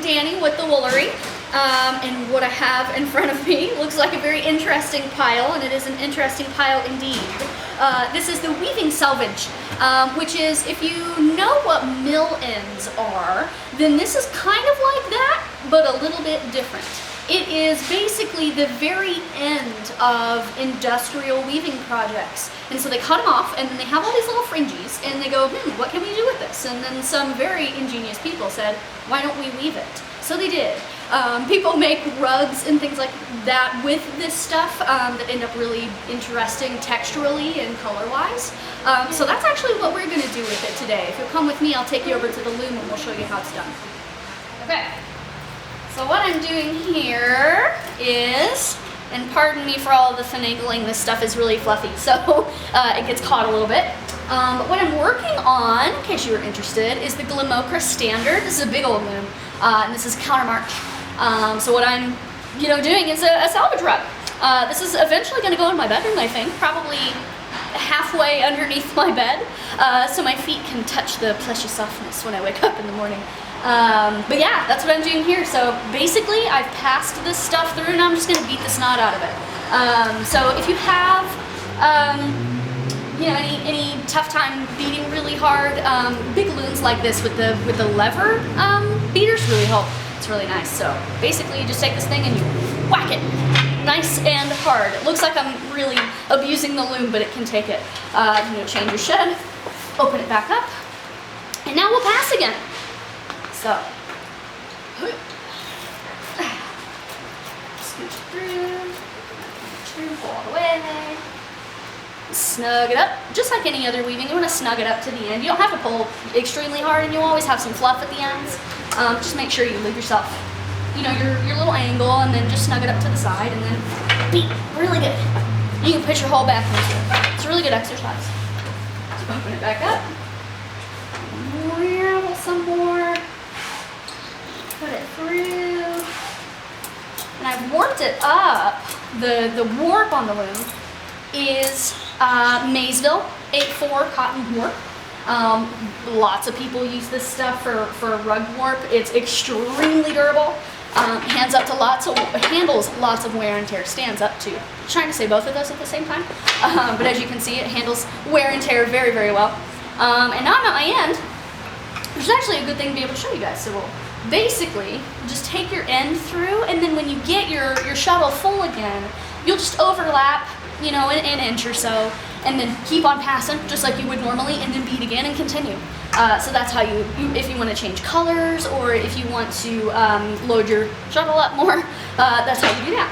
Dani with the Woolery, and what I have in front of me looks like a very interesting pile, and it is an interesting pile indeed. This is the weaving selvage, which is, if you know what mill ends are, then this is kind of like that, but a little bit different. It is basically the very end of industrial weaving projects. And so they cut them off, and then they have all these little fringes, and they go, what can we do with this? And then some very ingenious people said, why don't we weave it? So they did. People make rugs and things like that with this stuff that end up really interesting texturally and color-wise. So that's actually what we're going to do with it today. If you'll come with me, I'll take you over to the loom and we'll show you how it's done. Okay. So what I'm doing here is, and pardon me for all the finagling, this stuff is really fluffy, so it gets caught a little bit. But what I'm working on, in case you were interested, is the Gilmakra Standard. This is a big old loom, and this is Countermarche. So what I'm, doing is a salvage rug. This is eventually going to go in my bedroom, I think, probably halfway underneath my bed, so my feet can touch the plushy softness when I wake up in the morning. But yeah, that's what I'm doing here. So basically, I've passed this stuff through, and I'm just going to beat the snot out of it. So if you have, any tough time beating really hard, big looms like this with the lever beaters really help. It's really nice. So basically, you just take this thing and you whack it, nice and hard. It looks like I'm really abusing the loom, but it can take it. Change your shed, open it back up, and now we'll pass again. So, scooch through, pull all the way, snug it up, just like any other weaving. You want to snug it up to the end. You don't have to pull extremely hard, and you'll always have some fluff at the ends. Just make sure you leave yourself, your little angle, and then just snug it up to the side, and then beat really good. You can put your whole back into it. It's a really good exercise. So open it back up, unravel some more. Put it through, and I've warped it up. The warp on the loom is Maysville 8/4 cotton warp. Lots of people use this stuff for rug warp. It's extremely durable. Handles lots of wear and tear. Stands up to. I'm trying to say both of those at the same time, but as you can see, it handles wear and tear very, very well. And now I'm at my end, which is actually a good thing to be able to show you guys. So we'll basically just take your end through, and then when you get your shuttle full again, you'll just overlap, an inch or so, and then keep on passing just like you would normally, and then beat again and continue. So that's how you if you want to change colors, or if you want to load your shuttle up more, that's how you do that.